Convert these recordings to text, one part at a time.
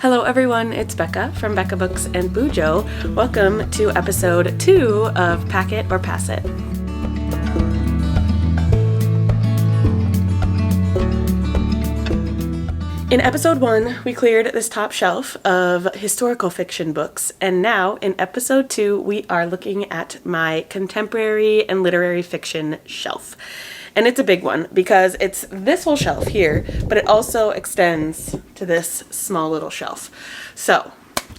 Hello everyone, it's Becca from BEKAHBOOKSANDBUJO. Welcome to episode 2 of Pack It or Pass It. In episode 1, we cleared this top shelf of historical fiction books, and now in episode 2, we are looking at my contemporary and literary fiction shelf. And it's a big one because it's this whole shelf here, but it also extends to this small little shelf. So,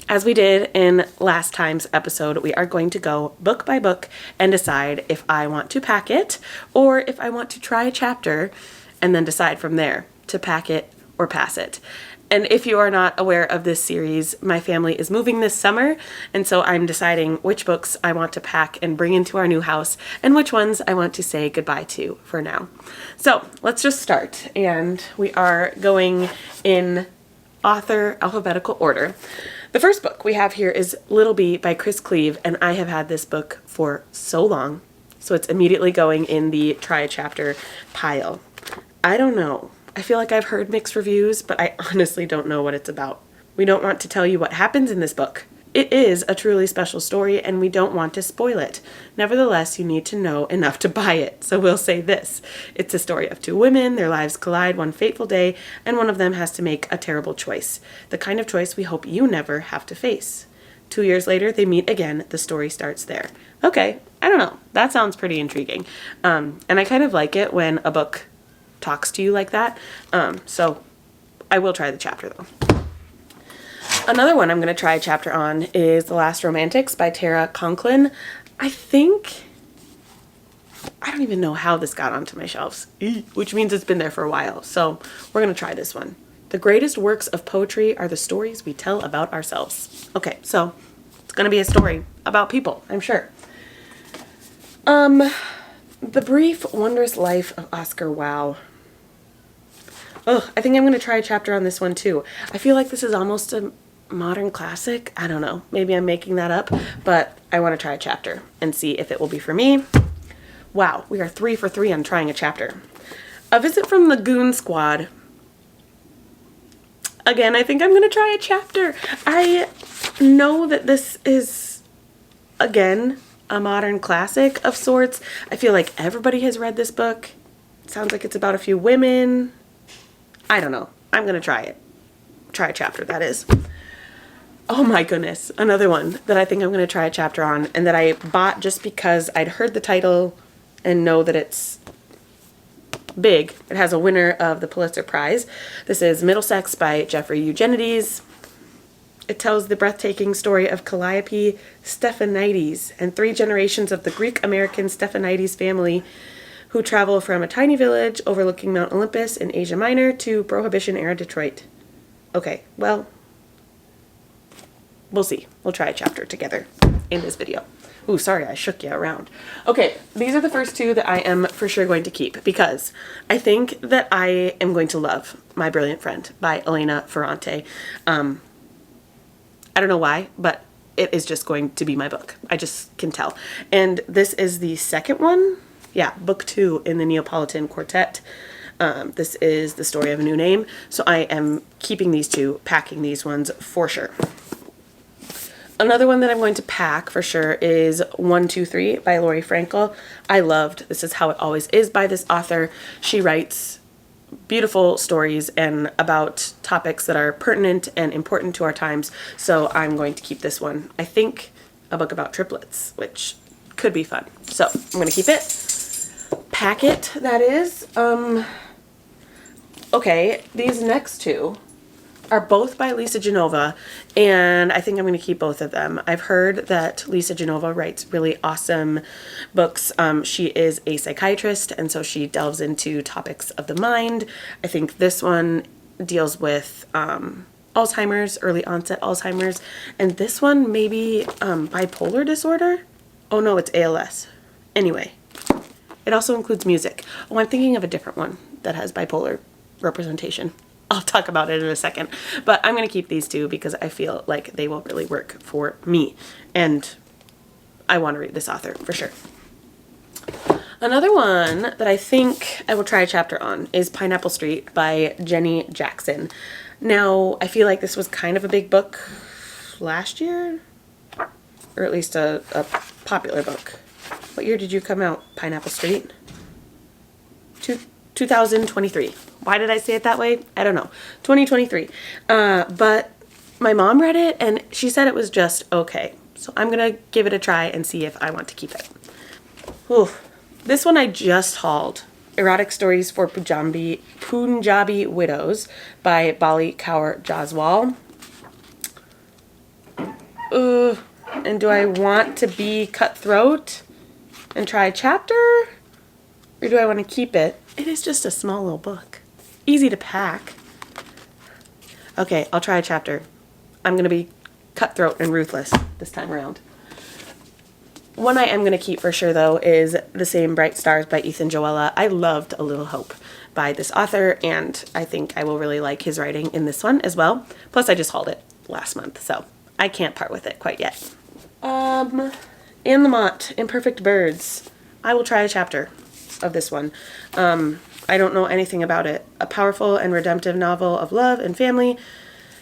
as we did in last time's episode, we are going to go book by book and decide if I want to pack it or if I want to try a chapter and then decide from there to pack it or pass it. And if you are not aware of this series, my family is moving this summer, and so I'm deciding which books I want to pack and bring into our new house and which ones I want to say goodbye to for now. So let's just start, and we are going in author alphabetical order. The first book we have here is Little Bee by Chris Cleave, and I have had this book for so long, so it's immediately going in the try a chapter pile. I don't know. I feel like I've heard mixed reviews, but I honestly don't know what it's about. We don't want to tell you what happens in this book. It is a truly special story, and we don't want to spoil it. Nevertheless, you need to know enough to buy it, so we'll say this. It's a story of two women, their lives collide one fateful day, and one of them has to make a terrible choice. The kind of choice we hope you never have to face. 2 years later, they meet again. The story starts there. Okay, I don't know. That sounds pretty intriguing. And I kind of like it when a book talks to you like that. So I will try the chapter though. Another one I'm going to try a chapter on is The Last Romantics by Tara Conklin. I don't even know how this got onto my shelves, which means it's been there for a while. So we're going to try this one. The greatest works of poetry are the stories we tell about ourselves. Okay, so it's going to be a story about people, I'm sure. The Brief, Wondrous Life of Oscar Wilde. Oh, I think I'm going to try a chapter on this one too. I feel like this is almost a modern classic. I don't know. Maybe I'm making that up, but I want to try a chapter and see if it will be for me. Wow, we are 3 for 3 on trying a chapter. A Visit from the Goon Squad. Again, I think I'm going to try a chapter. I know that this is, again, a modern classic of sorts. I feel like everybody has read this book. It sounds like it's about a few women. I don't know. I'm going to try it. Try a chapter, that is. Oh my goodness. Another one that I think I'm going to try a chapter on and that I bought just because I'd heard the title and know that it's big. It has a winner of the Pulitzer Prize. This is Middlesex by Jeffrey Eugenides. It tells the breathtaking story of Calliope Stephanides and 3 generations of the Greek-American Stephanides family who travel from a tiny village overlooking Mount Olympus in Asia Minor to Prohibition-era Detroit. Okay, well, we'll see. We'll try a chapter together in this video. Ooh, sorry, I shook you around. Okay, these are the first 2 that I am for sure going to keep because I think that I am going to love My Brilliant Friend by Elena Ferrante. I don't know why, but it is just going to be my book. I just can tell. And this is the second one. Yeah, book 2 in the Neapolitan Quartet. This is The Story of a New Name. So I am keeping these 2, packing these ones for sure. Another one that I'm going to pack for sure is 123 by Lori Frankel. I loved This Is How It Always Is by this author. She writes beautiful stories and about topics that are pertinent and important to our times. So I'm going to keep this one. I think a book about triplets, which could be fun. So I'm going to keep it. Pack it, that is. Okay, these next 2 are both by Lisa Genova, and I think I'm going to keep both of them. I've heard that Lisa Genova writes really awesome books. She is a psychiatrist, and so she delves into topics of the mind. I think this one deals with Alzheimer's, early onset Alzheimer's, and this one maybe bipolar disorder? Oh no, it's ALS. Anyway, it also includes music. Oh, I'm thinking of a different one that has bipolar representation. I'll talk about it in a second, but I'm going to keep these 2 because I feel like they will really work for me, and I want to read this author for sure. Another one that I think I will try a chapter on is Pineapple Street by Jenny Jackson. Now, I feel like this was kind of a big book last year, or at least a popular book. What year did you come out, Pineapple Street? 2023. Why did I say it that way? I don't know. 2023. But my mom read it and she said it was just okay. So I'm going to give it a try and see if I want to keep it. Ooh. This one I just hauled. Erotic Stories for Punjabi Widows by Bali Kaur Jaswal. And do I want to be cutthroat and try a chapter? Or do I want to keep it? It is just a small little book. Easy to pack. Okay, I'll try a chapter. I'm going to be cutthroat and ruthless this time around. One I am going to keep for sure, though, is The Same Bright Stars by Ethan Joella. I loved A Little Hope by this author, and I think I will really like his writing in this one as well. Plus, I just hauled it last month, so I can't part with it quite yet. Anne Lamott, Imperfect Birds. I will try a chapter of this one. I don't know anything about it. A powerful and redemptive novel of love and family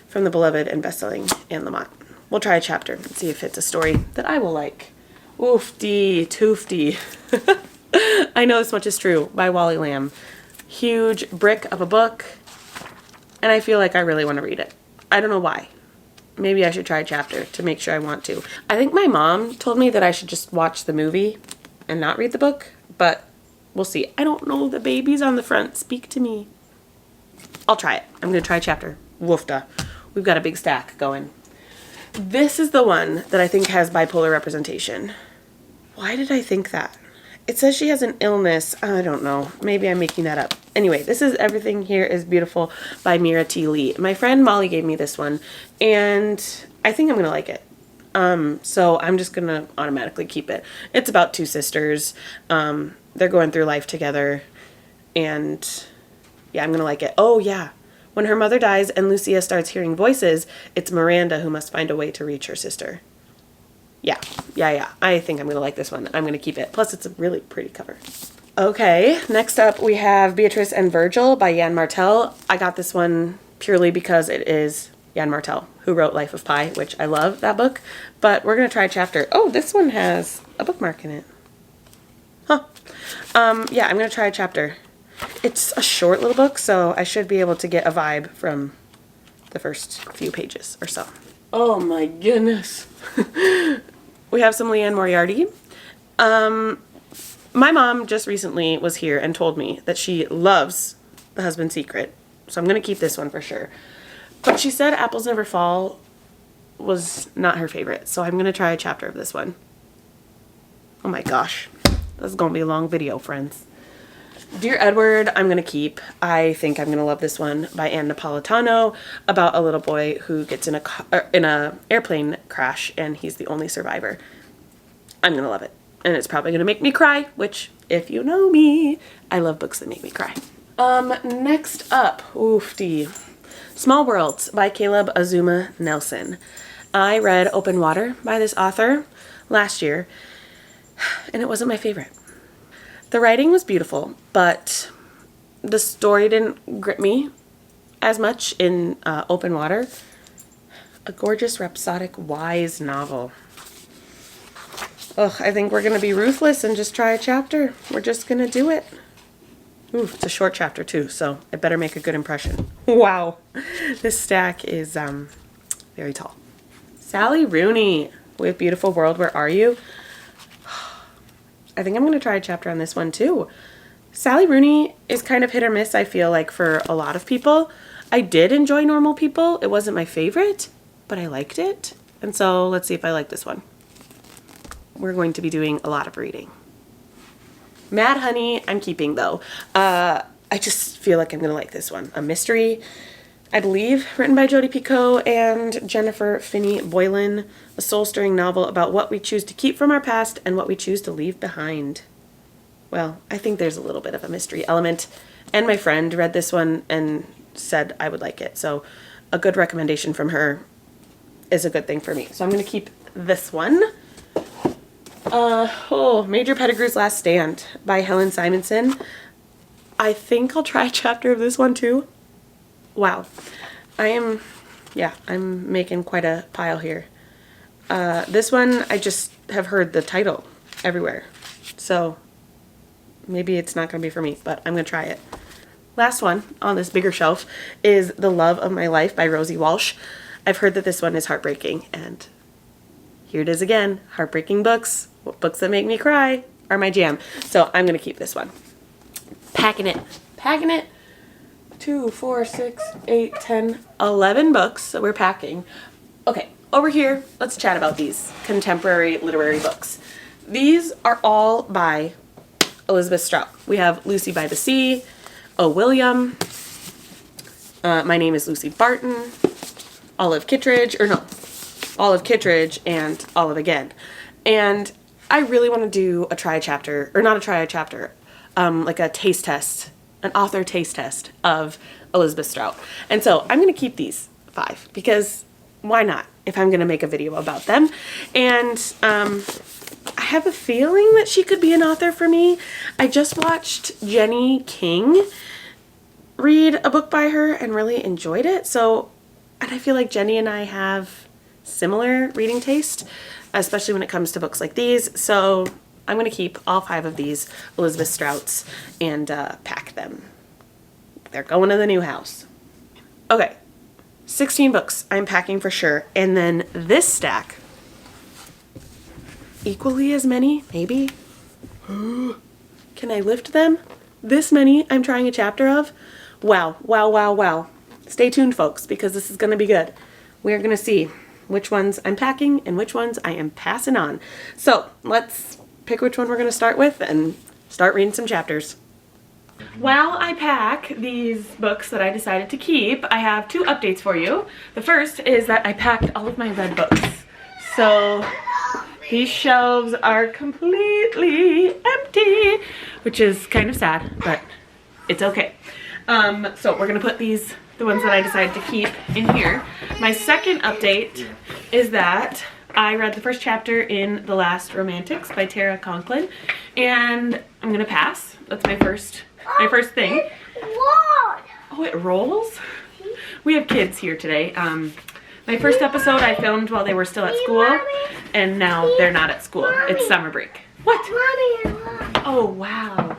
from the beloved and best-selling Anne Lamott. We'll try a chapter and see if it's a story that I will like. Oofty, toofty. I Know This Much Is True by Wally Lamb. Huge brick of a book, and I feel like I really want to read it. I don't know why. Maybe I should try a chapter to make sure I want to. I think my mom told me that I should just watch the movie and not read the book, but we'll see. I don't know. The babies on the front speak to me. I'll try it. I'm going to try a chapter. Woofda. We've got a big stack going. This is the one that I think has bipolar representation. Why did I think that? It says she has an illness. I don't know. Maybe I'm making that up. Anyway, this is Everything Here is Beautiful by Mira T. Lee. My friend Molly gave me this one, and I think I'm going to like it. So I'm just going to automatically keep it. It's about two sisters. They're going through life together, and yeah, I'm going to like it. Oh, yeah. When her mother dies and Lucia starts hearing voices, it's Miranda who must find a way to reach her sister. Yeah. I think I'm going to like this one. I'm going to keep it. Plus, it's a really pretty cover. Okay, next up we have Beatrice and Virgil by Yann Martel. I got this one purely because it is Yann Martel, who wrote Life of Pi, which I love that book. But we're going to try a chapter. Oh, this one has a bookmark in it. Huh. Yeah, I'm going to try a chapter. It's a short little book, so I should be able to get a vibe from the first few pages or so. Oh my goodness. We have some Leanne Moriarty. My mom just recently was here and told me that she loves The Husband's Secret, so I'm going to keep this one for sure. But she said Apples Never Fall was not her favorite, so I'm going to try a chapter of this one. Oh my gosh. This is going to be a long video, friends. Dear Edward, I'm going to keep. I think I'm going to love this one by Anne Napolitano, about a little boy who gets in a airplane crash and he's the only survivor. I'm going to love it. And it's probably going to make me cry, which, if you know me, I love books that make me cry. Next up, oofty. Small Worlds by Caleb Azuma Nelson. I read Open Water by this author last year, and it wasn't my favorite. The writing was beautiful, but the story didn't grip me as much in Open Water. A gorgeous, rhapsodic, wise novel. Ugh, I think we're going to be ruthless and just try a chapter. We're just going to do it. Ooh, it's a short chapter too, so it better make a good impression. Wow, this stack is very tall. Sally Rooney with Beautiful World, Where Are You? I think I'm going to try a chapter on this one too. Sally Rooney is kind of hit or miss, I feel like, for a lot of people. I did enjoy Normal People. It wasn't my favorite, but I liked it. And so let's see if I like this one. We're going to be doing a lot of reading. Mad Honey, I'm keeping though. I just feel like I'm going to like this one. A mystery, I believe, written by Jodi Picoult and Jennifer Finney Boylan. A soul-stirring novel about what we choose to keep from our past and what we choose to leave behind. Well, I think there's a little bit of a mystery element. And my friend read this one and said I would like it. So a good recommendation from her is a good thing for me. So I'm going to keep this one. Major Pettigrew's Last Stand by Helen Simonson. I think I'll try a chapter of this one too. Wow. I'm making quite a pile here. This one, I just have heard the title everywhere. So maybe it's not going to be for me, but I'm going to try it. Last one on this bigger shelf is The Love of My Life by Rosie Walsh. I've heard that this one is heartbreaking, and here it is again. Heartbreaking books, books that make me cry, are my jam. So I'm going to keep this one. Packing it. 2, 4, 6, 8, 10, 11 books that we're packing. Okay, over here, let's chat about these contemporary literary books. These are all by Elizabeth Strout. We have Lucy by the Sea, Oh William, My Name is Lucy Barton, Olive Kittredge, and Olive Again. And I really want to do a try a chapter, or not a try a chapter, like a taste test, an author taste test of Elizabeth Strout. And so I'm going to keep these 5 because why not if I'm going to make a video about them. And I have a feeling that she could be an author for me. I just watched Jenny King read a book by her and really enjoyed it. So, and I feel like Jenny and I have similar reading taste, especially when it comes to books like these. So I'm going to keep all 5 of these Elizabeth Strouts and pack them. They're going to the new house. Okay, 16 books I'm packing for sure. And then this stack, equally as many, maybe. Can I lift them? This many I'm trying a chapter of. Wow, wow, wow, wow. Stay tuned, folks, because this is going to be good. We're going to see which ones I'm packing and which ones I am passing on. So let's pick which one we're going to start with and start reading some chapters. While I pack these books that I decided to keep, I have 2 updates for you. The first is that I packed all of my red books. So these shelves are completely empty, which is kind of sad, but it's okay. So we're going to put these, the ones that I decided to keep, in here. My second update is that I read the first chapter in The Last Romantics by Tara Conklin, and I'm going to pass. That's my first thing. Oh, it rolls? We have kids here today. My first episode I filmed while they were still at school, and now they're not at school. It's summer break. What? Oh, wow.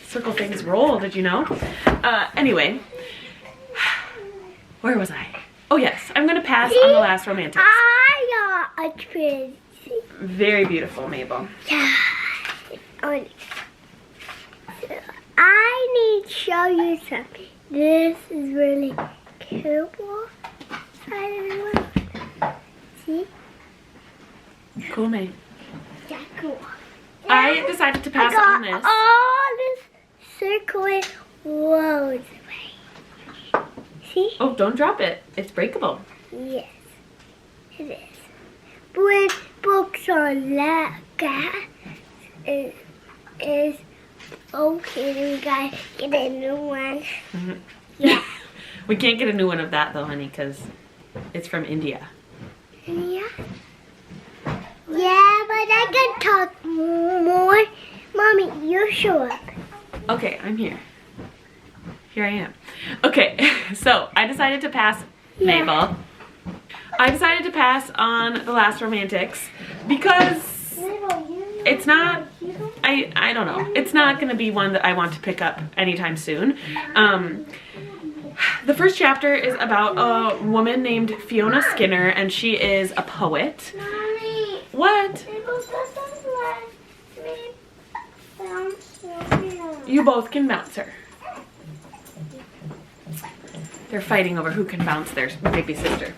Circle things roll, did you know? Anyway, where was I? Oh yes, I'm gonna pass on The Last Romantics. I got a twin. Very beautiful, Mabel. Yeah. I need to show you something. This is really cool. See? Cool, mate. Yeah, cool. I decided to pass on this. All this circling roads away. See? Oh, don't drop it. It's breakable. Yes, it is. When books are like that, it is okay. We gotta get a new one. Mm-hmm. Yeah. We can't get a new one of that though, honey, because it's from India. Yeah. Yeah, but I can talk more. Mommy, you show up. Okay, I'm here. Here I am. Okay, so I decided to pass, Mabel. I decided to pass on The Last Romantics because it's not, I don't know. It's not going to be one that I want to pick up anytime soon. The first chapter is about a woman named Fiona Skinner, and she is a poet. Mommy. What? You both can bounce her. They're fighting over who can bounce their baby sister.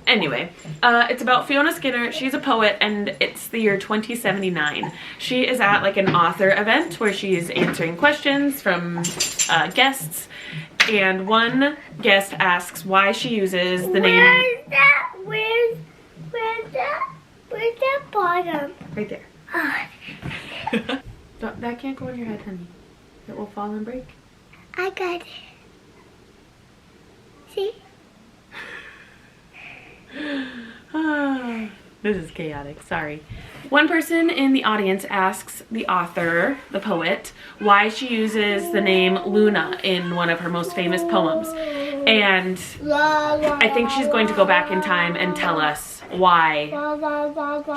Anyway, it's about Fiona Skinner. She's a poet, and it's the year 2079. She is at like an author event where she's answering questions from guests, and one guest asks why she uses the name. Where's that? Where's that bottom? Right there. Oh. That can't go on your head, honey. It will fall and break. I got it. See? This is chaotic, sorry. One person in the audience asks the author, the poet, why she uses the name Luna in one of her most famous poems. And I think she's going to go back in time and tell us why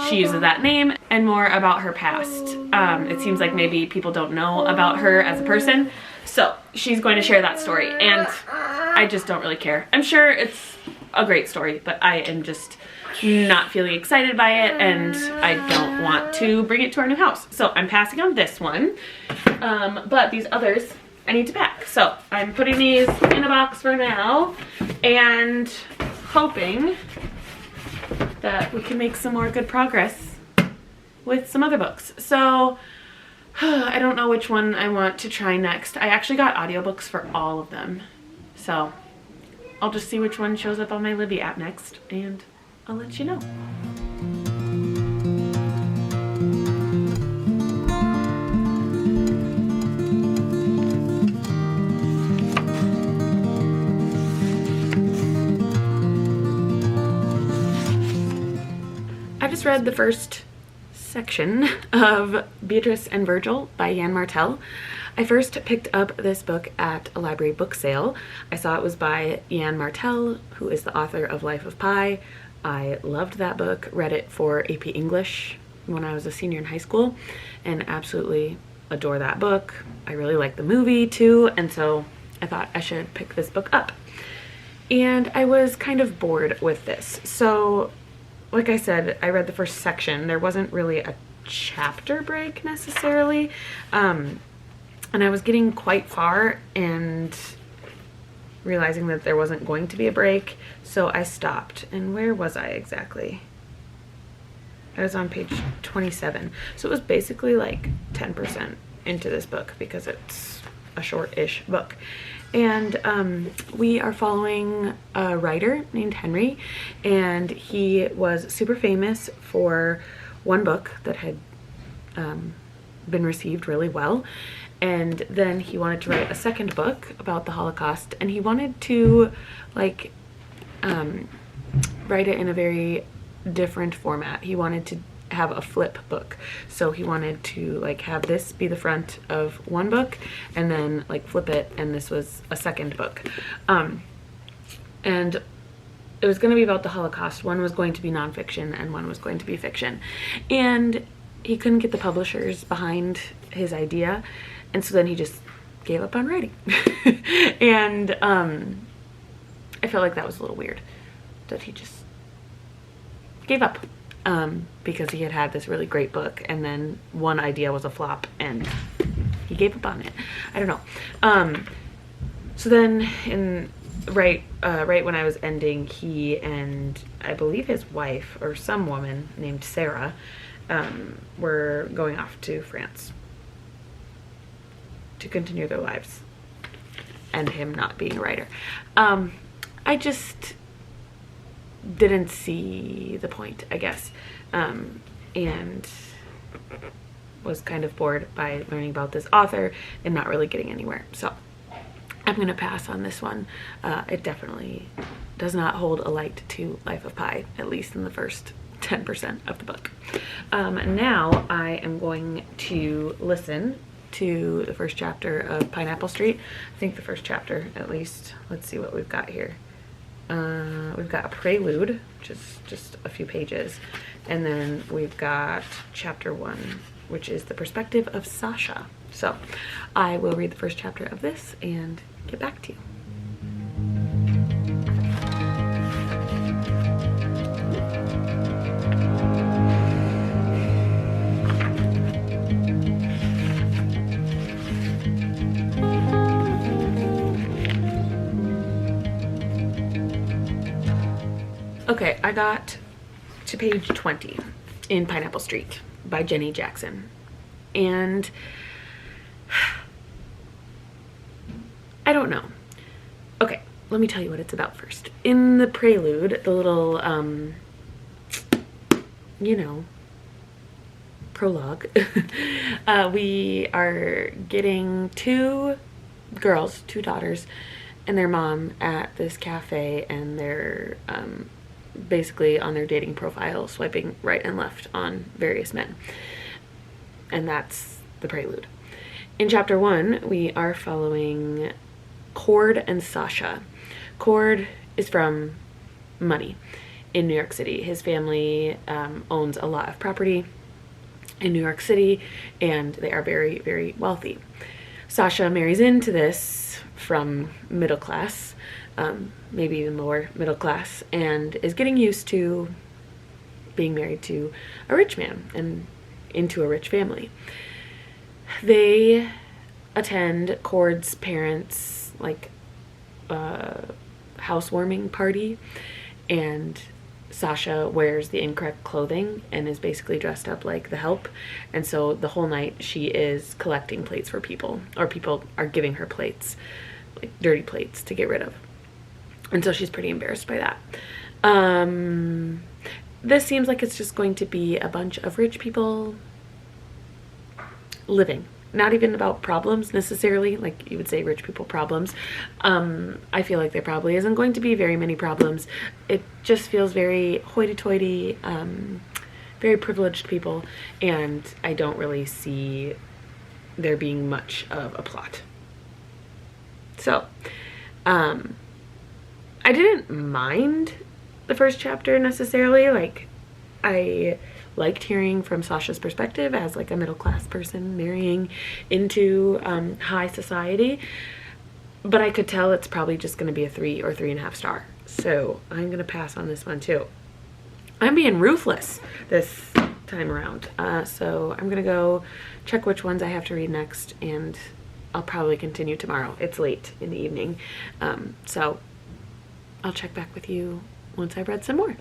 she uses that name and more about her past. It seems like maybe people don't know about her as a person. So she's going to share that story, and I just don't really care. I'm sure it's a great story, but I am just not feeling excited by it, and I don't want to bring it to our new house. So I'm passing on this one, but these others I need to pack. So I'm putting these in a box for now and hoping that we can make some more good progress with some other books. So I don't know which one I want to try next. I actually got audiobooks for all of them. So I'll just see which one shows up on my Libby app next, and I'll let you know. I just read the first section of Beatrice and Virgil by Yann Martel. I first picked up this book at a library book sale. I saw it was by Yann Martel, who is the author of Life of Pi. I loved that book, read it for AP English when I was a senior in high school, and absolutely adore that book. I really like the movie too, and so I thought I should pick this book up. And I was kind of bored with this. So like I said, I read the first section. There wasn't really a chapter break necessarily. And I was getting quite far and realizing that there wasn't going to be a break. So I stopped. And where was I exactly? I was on page 27. So it was basically like 10% into this book because it's a short-ish book. And we are following a writer named Henry, and he was super famous for one book that had been received really well, and then he wanted to write a second book about the Holocaust, and he wanted to like write it in a very different format. He wanted to have a flip book, so he wanted to like have this be the front of one book and then like flip it, and this was a second book. And it was going to be about the Holocaust. One was going to be nonfiction and one was going to be fiction, and he couldn't get the publishers behind his idea, and so then he just gave up on writing. And I felt like that was a little weird that he just gave up. Because he had had this really great book, and then one idea was a flop and he gave up on it. I don't know. So then right when I was ending, he and I believe his wife or some woman named Sarah were going off to France to continue their lives, and him not being a writer. I just didn't see the point, I guess, and was kind of bored by learning about this author and not really getting anywhere. So I'm gonna pass on this one. It definitely does not hold a light to Life of Pi, at least in the first 10% of the book. Now I am going to listen to the first chapter of Pineapple Street. I think the first chapter, at least. Let's see what we've got here. We've got a prelude, which is just a few pages, and then we've got chapter 1, which is the perspective of Sasha. So I will read the first chapter of this and get back to you. Okay, I got to page 20 in Pineapple Street by Jenny Jackson, and I don't know. Okay, let me tell you what it's about first. In the prelude, the little, you know, prologue, we are getting two girls, two daughters, and their mom at this cafe, and they're basically on their dating profile swiping right and left on various men, and that's the prelude. In chapter 1, we are following Cord and Sasha, Cord is from money in New York City. His family owns a lot of property in New York City, and they are very, very wealthy. Sasha marries into this from middle class, maybe even lower middle class, and is getting used to being married to a rich man and into a rich family. They attend Cord's parents' like housewarming party, and Sasha wears the incorrect clothing and is basically dressed up like the help. And so the whole night she is collecting plates for people, or people are giving her plates, like dirty plates to get rid of. And so she's pretty embarrassed by that. This seems like it's just going to be a bunch of rich people living. Not even about problems necessarily, like you would say rich people problems. I feel like there probably isn't going to be very many problems. It just feels very hoity-toity, very privileged people, and I don't really see there being much of a plot. So, I didn't mind the first chapter necessarily. Like, I liked hearing from Sasha's perspective as like a middle-class person marrying into high society, but I could tell it's probably just going to be a 3 or 3.5 star. So I'm going to pass on this one too. I'm being ruthless this time around. So I'm going to go check which ones I have to read next, and I'll probably continue tomorrow. It's late in the evening. So I'll check back with you once I've read some more.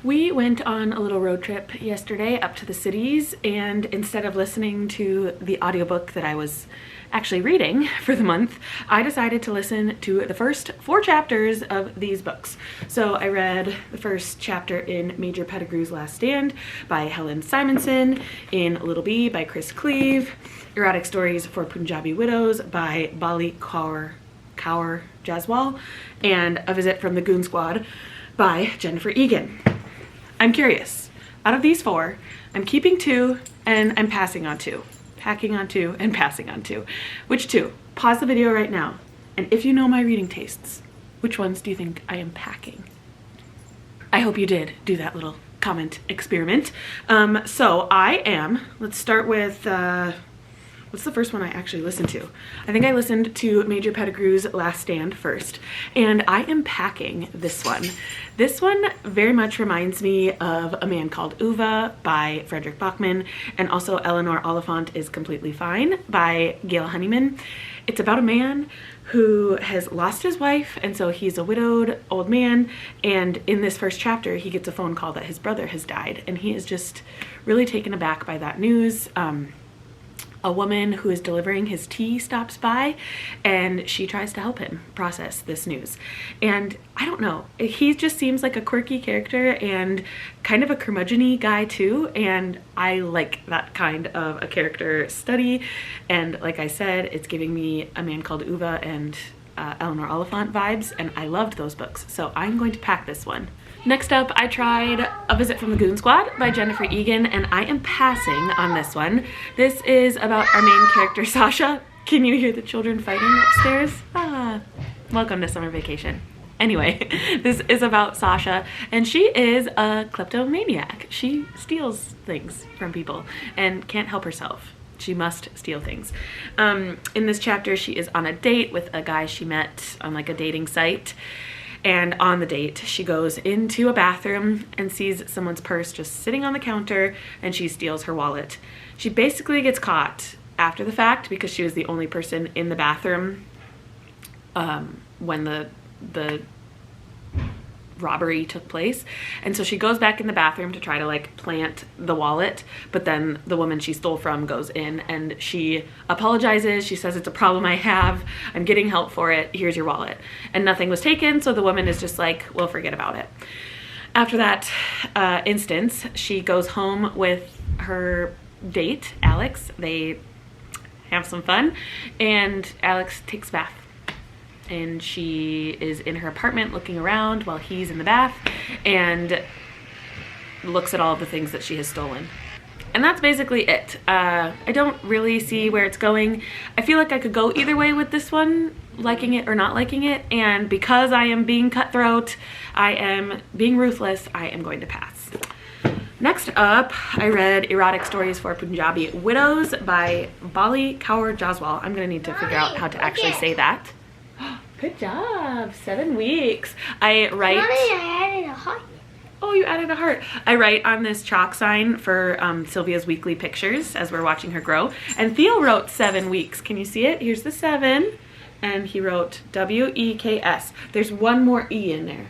We went on a little road trip yesterday up to the cities, and instead of listening to the audiobook that I was actually reading for the month, I decided to listen to the first 4 chapters of these books. So I read the first chapter in Major Pettigrew's Last Stand by Helen Simonson, in Little Bee by Chris Cleave, Erotic Stories for Punjabi Widows by Bali Kaur Jaswal, and A Visit from the Goon Squad by Jennifer Egan. I'm curious. Out of these 4, I'm keeping 2 and I'm passing on 2. Packing on 2 and passing on 2. Which 2? Pause the video right now. And if you know my reading tastes, which ones do you think I am packing? I hope you did do that little comment experiment. So I am, let's start with, what's the first one I actually listened to? I think I listened to Major Pettigrew's Last Stand first, and I am packing this one. This one very much reminds me of A Man Called Uva by Frederick Bachman, and also Eleanor Oliphant is Completely Fine by Gail Honeyman. It's about a man who has lost his wife, and so he's a widowed old man, and in this first chapter he gets a phone call that his brother has died, and he is just really taken aback by that news. A woman who is delivering his tea stops by, and she tries to help him process this news. And I don't know, he just seems like a quirky character and kind of a curmudgeon-y guy too, and I like that kind of a character study. And like I said, it's giving me A Man Called Uva and Eleanor Oliphant vibes, and I loved those books, so I'm going to pack this one. Next up, I tried A Visit from the Goon Squad by Jennifer Egan, and I am passing on this one. This is about our main character, Sasha. Can you hear the children fighting upstairs? Welcome to summer vacation. Anyway, this is about Sasha, and she is a kleptomaniac. She steals things from people and can't help herself. She must steal things. In this chapter, she is on a date with a guy she met on like a dating site. And on the date, she goes into a bathroom and sees someone's purse just sitting on the counter, and she steals her wallet. She basically gets caught after the fact because she was the only person in the bathroom when the robbery took place. And so she goes back in the bathroom to try to like plant the wallet, but then the woman she stole from goes in and she apologizes. She says, "It's a problem I have. I'm getting help for it. Here's your wallet." And nothing was taken, so the woman is just like, "Well, forget about it." After that instance, she goes home with her date, Alex. They have some fun, and Alex takes a bath. And she is in her apartment looking around while he's in the bath and looks at all of the things that she has stolen. And that's basically it. I don't really see where it's going. I feel like I could go either way with this one. liking it or not liking it, and because I am being cutthroat, I am being ruthless, I am going to pass. Next up, I read Erotic Stories for Punjabi Widows by Bali Kaur Jaswal. I'm gonna need to figure out how to actually say that. Good job, 7 weeks. I write. Mommy, I added a heart. Oh, you added a heart. I write on this chalk sign for Sylvia's weekly pictures as we're watching her grow. And Theo wrote 7 weeks. Can you see it? Here's the 7. And he wrote W-E-K-S. There's one more E in there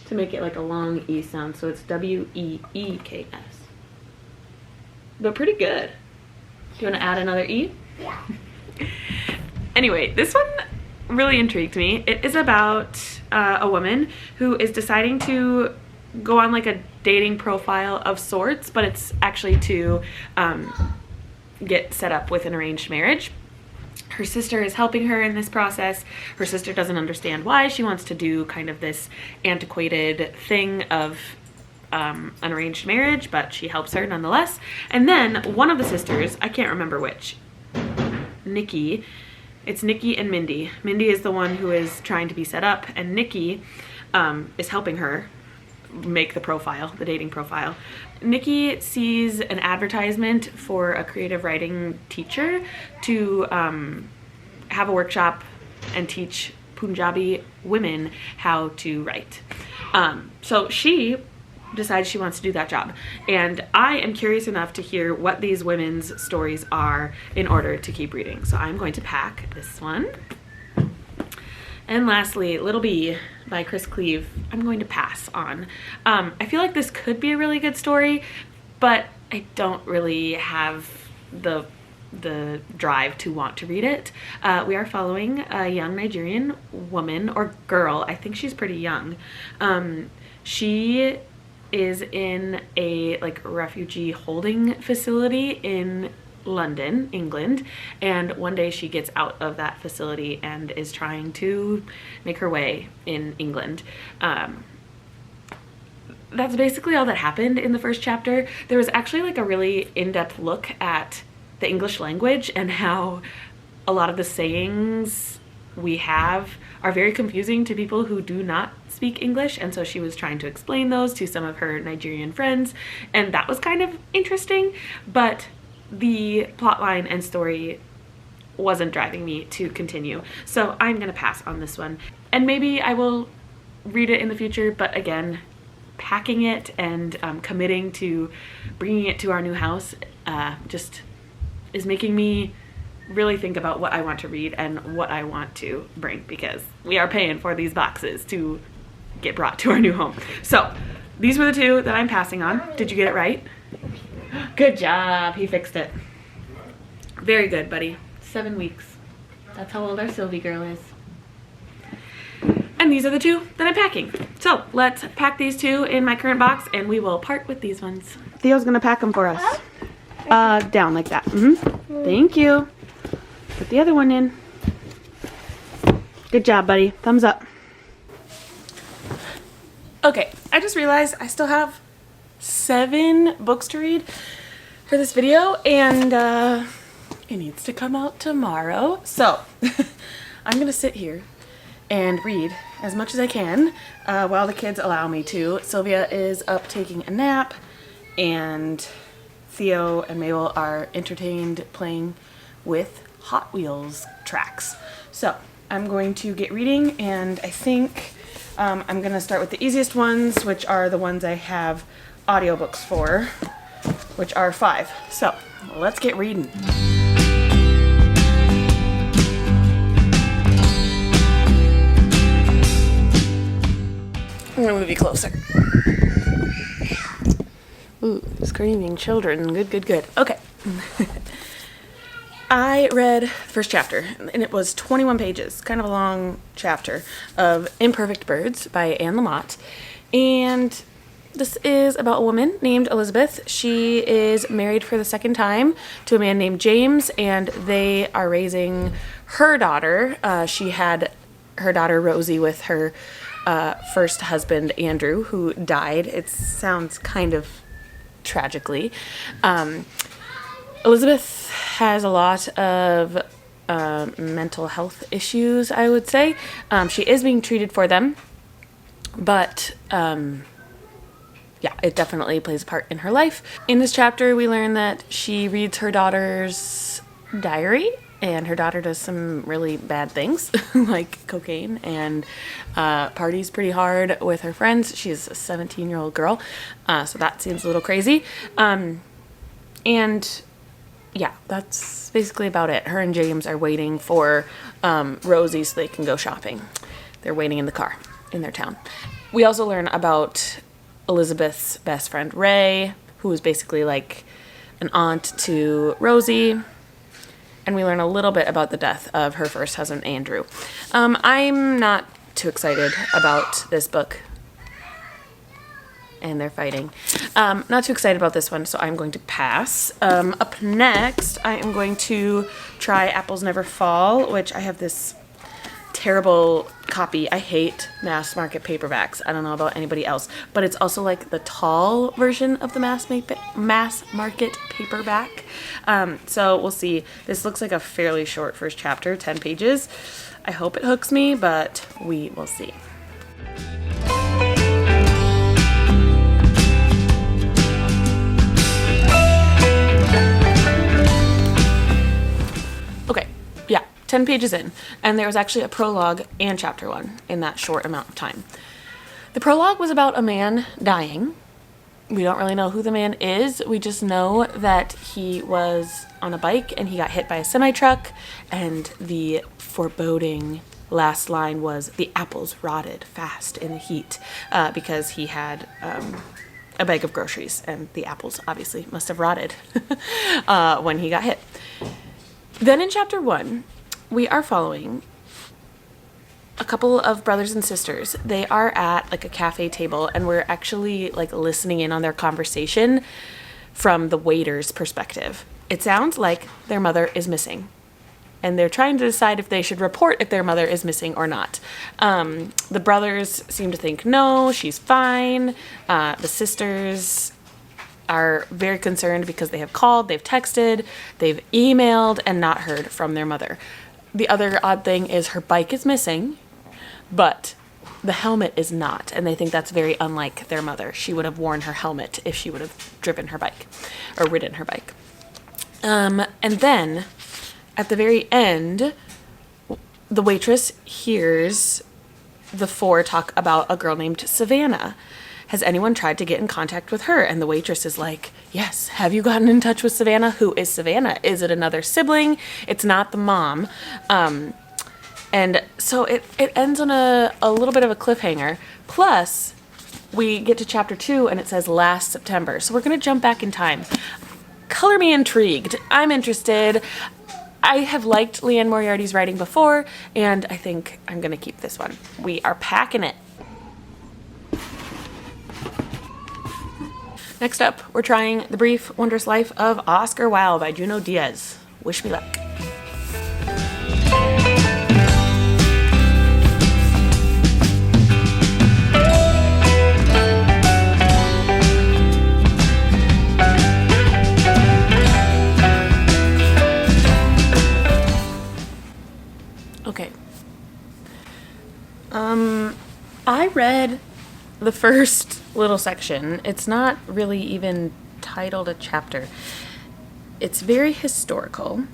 to make it like a long E sound. So it's W-E-E-K-S. But pretty good. Do you want to add another E? Yeah. Anyway, this one really intrigued me. It is about a woman who is deciding to go on like a dating profile of sorts, but it's actually to get set up with an arranged marriage. Her sister is helping her in this process. Her sister doesn't understand why. She wants to do kind of this antiquated thing of an arranged marriage, but she helps her nonetheless. And then one of the sisters, I can't remember which, Nikki, it's Nikki and Mindy. Mindy is the one who is trying to be set up, and Nikki is helping her make the profile, the dating profile. Nikki sees an advertisement for a creative writing teacher to have a workshop and teach Punjabi women how to write. So she decides she wants to do that job. And I am curious enough to hear what these women's stories are in order to keep reading. So I'm going to pack this one. And lastly, Little Bee by Chris Cleave, I'm going to pass on. I feel like this could be a really good story, but I don't really have the drive to want to read it. We are following a young Nigerian woman, or girl, I think she's pretty young. She is in a like refugee holding facility in London, England, and one day she gets out of that facility and is trying to make her way in England. That's basically all that happened in the first chapter. There was actually like a really in-depth look at the English language and how a lot of the sayings we have are very confusing to people who do not speak English, and so she was trying to explain those to some of her Nigerian friends, and that was kind of interesting, but the plotline and story wasn't driving me to continue. So I'm gonna pass on this one. And maybe I will read it in the future, but again, packing it and committing to bringing it to our new house just is making me really think about what I want to read and what I want to bring, because we are paying for these boxes to get brought to our new home. So these were the two that I'm passing on. Did you get it right? Good job, he fixed it. Very good, buddy. 7 weeks. That's how old our Sylvie girl is. And these are the two that I'm packing. So let's pack these two in my current box and we will part with these ones. Theo's gonna pack them for us. Down like that. Thank you. Put the other one in. Good job, buddy. Thumbs up. Okay, I just realized I still have 7 books to read for this video, and it needs to come out tomorrow. So I'm gonna sit here and read as much as I can while the kids allow me to. Sylvia is up taking a nap, and Theo and Mabel are entertained playing with Hot Wheels tracks. So I'm going to get reading, and I think I'm gonna start with the easiest ones, which are the ones I have audiobooks for, which are 5. So let's get reading. I'm gonna move you closer. Ooh, screaming children. Good, good, good. Okay. I read the first chapter, and it was 21 pages, kind of a long chapter, of Imperfect Birds by Anne Lamott. And this is about a woman named Elizabeth. She is married for the 2nd time to a man named James, and they are raising her daughter. She had her daughter Rosie with her first husband, Andrew, who died. It sounds kind of tragically. Elizabeth has a lot of mental health issues, I would say. She is being treated for them, but yeah, it definitely plays a part in her life. In this chapter, we learn that she reads her daughter's diary, and her daughter does some really bad things, like cocaine, and parties pretty hard with her friends. She's a 17-year-old girl, so that seems a little crazy. And yeah, that's basically about it. Her and James are waiting for Rosie so they can go shopping. They're waiting in the car in their town. We also learn about Elizabeth's best friend, Ray, who is basically like an aunt to Rosie. And we learn a little bit about the death of her first husband, Andrew. I'm not too excited about this book. And they're fighting. Not too excited about this one, so I'm going to pass. Up next, I am going to try Apples Never Fall, which I have this terrible copy. I hate mass market paperbacks. I don't know about anybody else, but it's also like the tall version of the mass market paperback. So we'll see. This looks like a fairly short first chapter, 10 pages. I hope it hooks me, but we will see. Okay, yeah, 10 pages in, and there was actually a prologue and chapter 1 in that short amount of time. The prologue was about a man dying. We don't really know who the man is. We just know that he was on a bike and he got hit by a semi-truck, and the foreboding last line was, "The apples rotted fast in the heat," because he had a bag of groceries, and the apples obviously must have rotted when he got hit. Then in chapter 1, we are following a couple of brothers and sisters. They are at like a cafe table, and we're actually like listening in on their conversation from the waiter's perspective. It sounds like their mother is missing, and they're trying to decide if they should report if their mother is missing or not. The brothers seem to think, no, she's fine. The sisters are very concerned because they have called, they've texted, they've emailed, and not heard from their mother. The other odd thing is her bike is missing, but the helmet is not, and they think that's very unlike their mother. She would have worn her helmet if she would have driven her bike or ridden her bike. And then at the very end, the waitress hears the four talk about a girl named Savannah. Has anyone tried to get in contact with her? And the waitress is like, yes, have you gotten in touch with Savannah? Who is Savannah? Is it another sibling? It's not the mom. And so it ends on a little bit of a cliffhanger. Plus, we get to chapter 2 and it says last September. So we're going to jump back in time. Color me intrigued. I'm interested. I have liked Leanne Moriarty's writing before, and I think I'm going to keep this one. We are packing it. Next up, we're trying The Brief Wondrous Life of Oscar Wilde by Junot Diaz. Wish me luck. Okay. I read the first little section. It's not really even titled a chapter. It's very historical.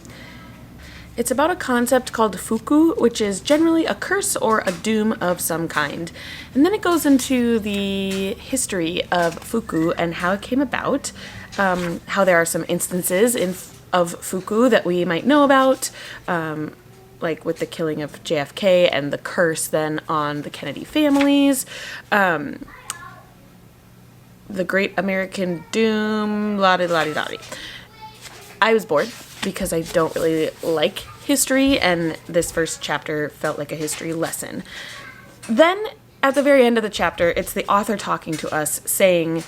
It's about a concept called fuku, which is generally a curse or a doom of some kind. And then it goes into the history of fuku and how it came about, how there are some instances of fuku that we might know about, like with the killing of JFK and the curse then on the Kennedy families, the Great American Doom, la-di-la-di-da-di. I was bored because I don't really like history, and this first chapter felt like a history lesson. Then, at the very end of the chapter, it's the author talking to us saying,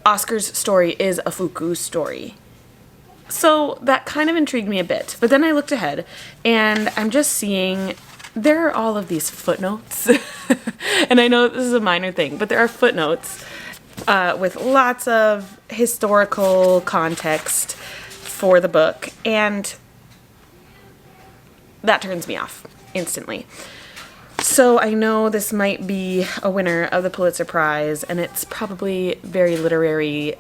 Oscar's story is a fuku story. So that kind of intrigued me a bit. But then I looked ahead, and I'm just seeing there are all of these footnotes. And I know this is a minor thing, but there are footnotes with lots of historical context for the book. And that turns me off instantly. So I know this might be a winner of the Pulitzer Prize, and it's probably very literarily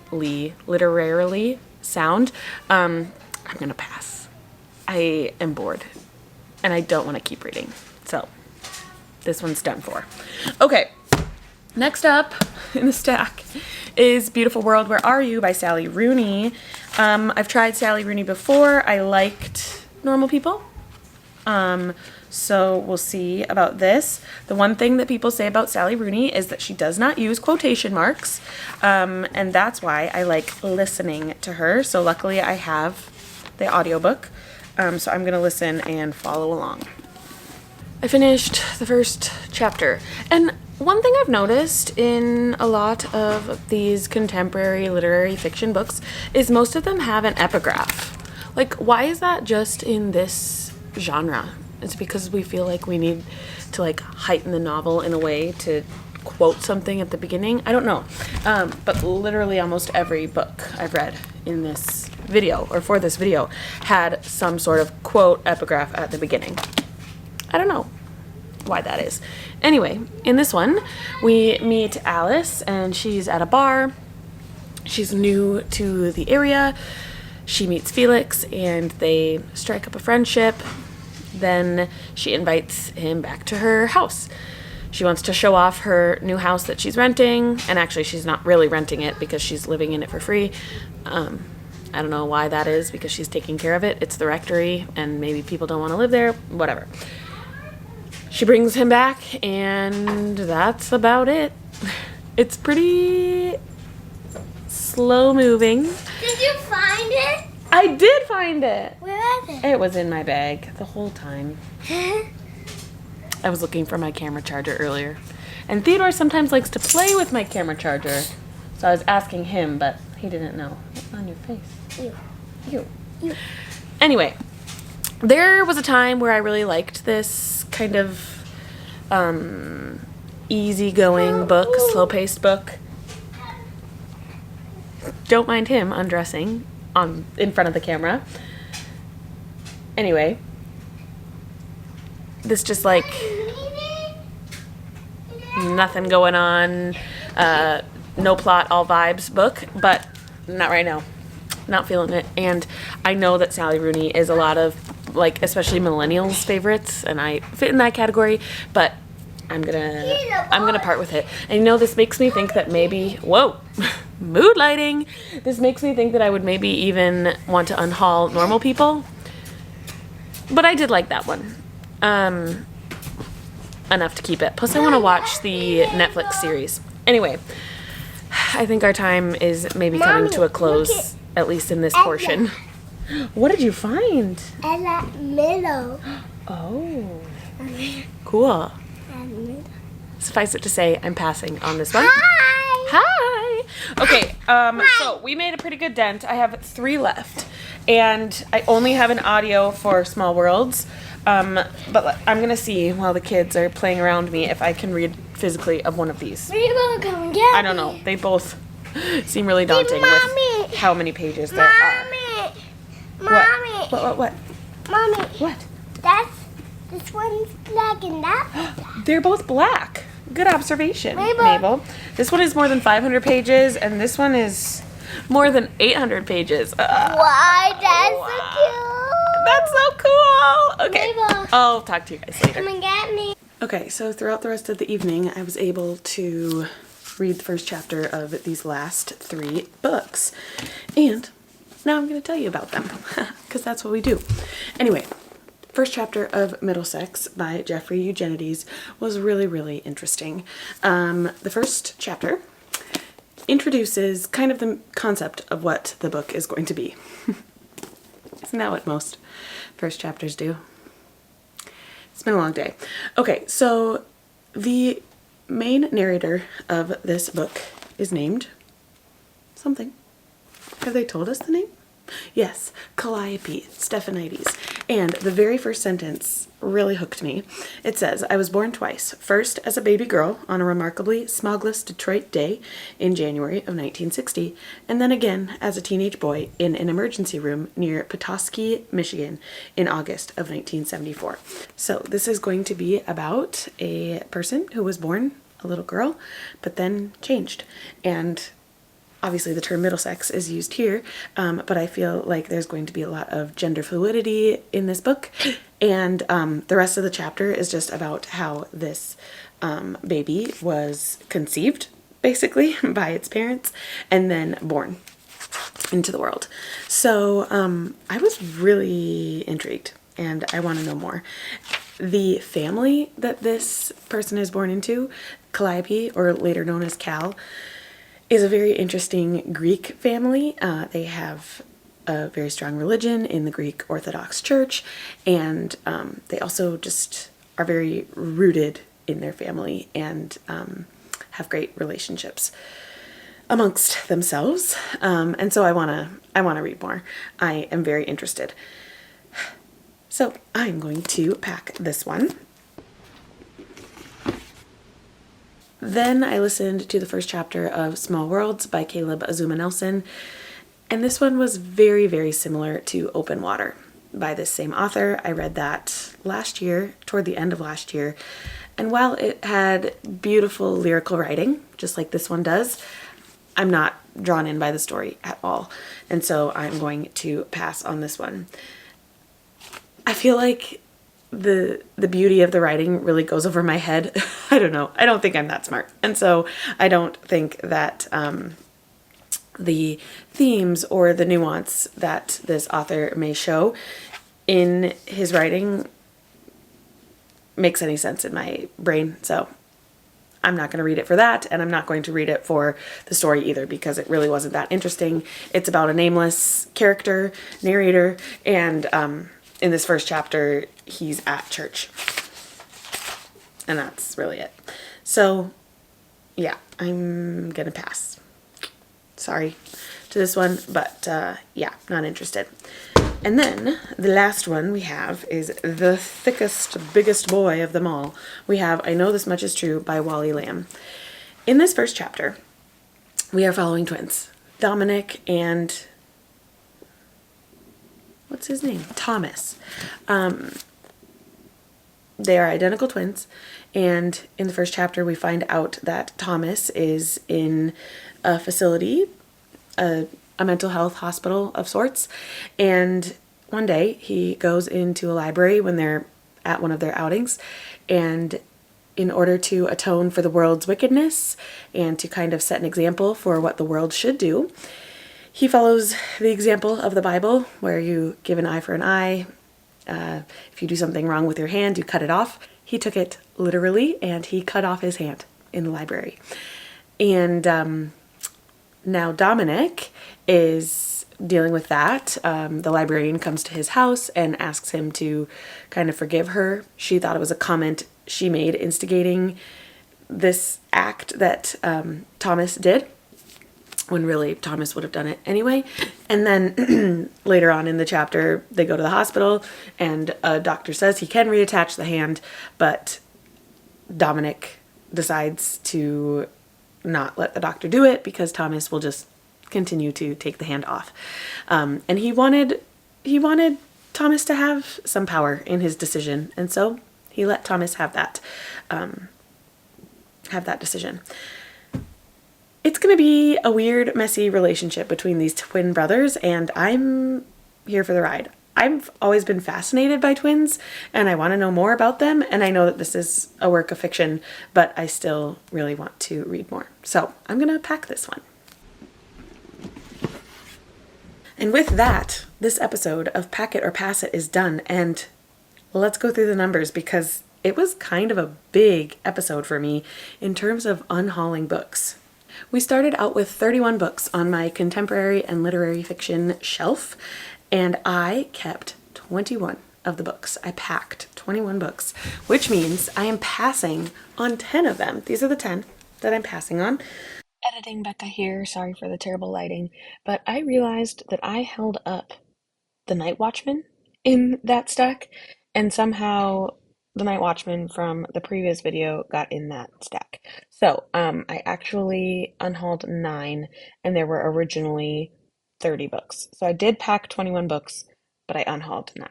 sound. I'm gonna pass. I am bored, and I don't want to keep reading. So this one's done for. Okay, next up in the stack is Beautiful World, Where Are You by Sally Rooney. I've tried Sally Rooney before. I liked Normal People. So we'll see about this. The one thing that people say about Sally Rooney is that she does not use quotation marks, and that's why I like listening to her. So luckily I have the audiobook, so I'm gonna listen and follow along. I finished the first chapter, and one thing I've noticed in a lot of these contemporary literary fiction books is most of them have an epigraph. Like, why is that just in this genre? It's because we feel like we need to like heighten the novel in a way to quote something at the beginning. I don't know. But literally almost every book I've read in this video or for this video had some sort of quote epigraph at the beginning. I don't know why that is. Anyway, in this one, we meet Alice and she's at a bar. She's new to the area. She meets Felix and they strike up a friendship. Then she invites him back to her house. She wants to show off her new house that she's renting, and actually she's not really renting it because she's living in it for free. I don't know why that is, because she's taking care of it. It's the rectory and maybe people don't want to live there, whatever. She brings him back and that's about it. It's pretty slow moving. Did you find it? I did find it. Where was it? It was in my bag the whole time. I was looking for my camera charger earlier. And Theodore sometimes likes to play with my camera charger. So I was asking him, but he didn't know. What's on your face? You. Anyway, there was a time where I really liked this kind of easygoing book, slow-paced book. Don't mind him undressing in front of the camera. Anyway, this just like nothing going on, no plot, all vibes book, but not right now. Not feeling it. And I know that Sally Rooney is a lot of like, especially millennials' favorites, and I fit in that category, but I'm gonna part with it. And you know, this makes me think that maybe, whoa, mood lighting. This makes me think that I would maybe even want to unhaul Normal People. But I did like that one. Enough to keep it. Plus I want to watch the Netflix series. Anyway, I think our time is maybe coming to a close, at least in this portion. What did you find? Ella Middle. Oh, cool. Suffice it to say, I'm passing on this one. Hi! Okay, so we made a pretty good dent. I have 3 left. And I only have an audio for Small Worlds. But I'm going to see while the kids are playing around me if I can read physically of one of these. I don't know. They both seem really daunting with how many pages there are. Mommy! What? Mommy! What? This one's black and that's black. They're both black. Good observation, Mabel. Mabel. This one is more than 500 pages, and this one is more than 800 pages. Why? That's so cute. That's so cool. Okay, Mabel. I'll talk to you guys later. Come and get me. Okay, so throughout the rest of the evening, I was able to read the first chapter of these last 3 books. And now I'm going to tell you about them, because that's what we do. Anyway, first chapter of Middlesex by Jeffrey Eugenides was really, really interesting. The first chapter introduces kind of the concept of what the book is going to be. Isn't that what most first chapters do? It's been a long day. Okay, so the main narrator of this book is named something. Have they told us the name? Yes, Calliope Stephanides. And the very first sentence really hooked me. It says, I was born twice. First as a baby girl on a remarkably smogless Detroit day in January of 1960, and then again as a teenage boy in an emergency room near Petoskey, Michigan in August of 1974. So this is going to be about a person who was born a little girl, but then changed. And obviously the term middle sex is used here, but I feel like there's going to be a lot of gender fluidity in this book. And the rest of the chapter is just about how this baby was conceived, basically, by its parents, and then born into the world. So I was really intrigued, and I want to know more. The family that this person is born into, Calliope, or later known as Cal, is a very interesting Greek family. They have a very strong religion in the Greek Orthodox Church, and they also just are very rooted in their family and have great relationships amongst themselves. And so I wanna read more. I am very interested. So I'm going to pack this one. Then I listened to the first chapter of Small Worlds by Caleb Azuma Nelson, and this one was very, very similar to Open Water by this same author. I read that last year, toward the end of last year, and while it had beautiful lyrical writing, just like this one does, I'm not drawn in by the story at all, and so I'm going to pass on this one. I feel like the beauty of the writing really goes over my head. I don't know. I don't think I'm that smart. And so I don't think that the themes or the nuance that this author may show in his writing makes any sense in my brain. So I'm not going to read it for that, and I'm not going to read it for the story either, because it really wasn't that interesting. It's about a nameless character, narrator, and in this first chapter, he's at church. And that's really it. So, yeah, I'm gonna pass. Sorry to this one, but yeah, not interested. And then the last one we have is the thickest, biggest boy of them all. We have I Know This Much Is True by Wally Lamb. In this first chapter, we are following twins, Dominic and what's his name? Thomas. They are identical twins, and in the first chapter we find out that Thomas is in a facility, a mental health hospital of sorts, and one day he goes into a library when they're at one of their outings, and in order to atone for the world's wickedness and to kind of set an example for what the world should do, he follows the example of the Bible, where you give an eye for an eye. If you do something wrong with your hand, you cut it off. He took it literally, and he cut off his hand in the library. And now Dominic is dealing with that. The librarian comes to his house and asks him to kind of forgive her. She thought it was a comment she made instigating this act that Thomas did, when really Thomas would have done it anyway. And then later on in the chapter, they go to the hospital, and a doctor says he can reattach the hand, but Dominic decides to not let the doctor do it because Thomas will just continue to take the hand off. And he wanted Thomas to have some power in his decision, and so he let Thomas have that decision. It's going to be a weird, messy relationship between these twin brothers, and I'm here for the ride. I've always been fascinated by twins, and I want to know more about them, and I know that this is a work of fiction, but I still really want to read more. So I'm going to pack this one. And with that, this episode of Pack It or Pass It is done, and let's go through the numbers, because it was kind of a big episode for me in terms of unhauling books. We started out with 31 books on my contemporary and literary fiction shelf, and I kept 21 of the books. I packed 21 books, which means I am passing on 10 of them. These are the 10 that I'm passing on. Editing Becca here, sorry for the terrible lighting, but I realized that I held up The Night Watchman in that stack, and somehow the Night Watchman from the previous video got in that stack. So I actually unhauled 9, and there were originally 30 books. So I did pack 21 books, but I unhauled 9.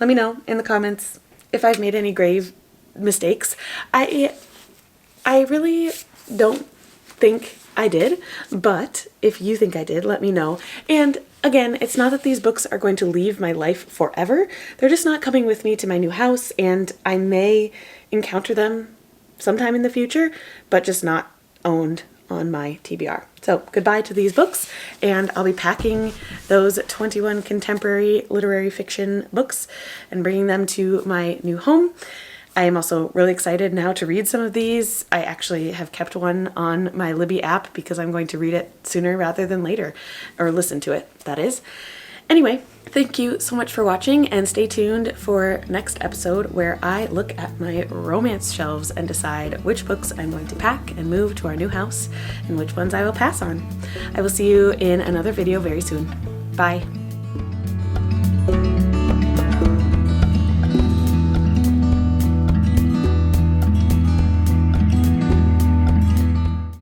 Let me know in the comments if I've made any grave mistakes. I really don't think I did, but if you think I did, let me know. And again, it's not that these books are going to leave my life forever. They're just not coming with me to my new house, and I may encounter them sometime in the future, but just not owned on my TBR. So goodbye to these books, and I'll be packing those 21 contemporary literary fiction books and bringing them to my new home. I am also really excited now to read some of these. I actually have kept one on my Libby app because I'm going to read it sooner rather than later, or listen to it, that is. Anyway, thank you so much for watching, and stay tuned for next episode where I look at my romance shelves and decide which books I'm going to pack and move to our new house and which ones I will pass on. I will see you in another video very soon. Bye.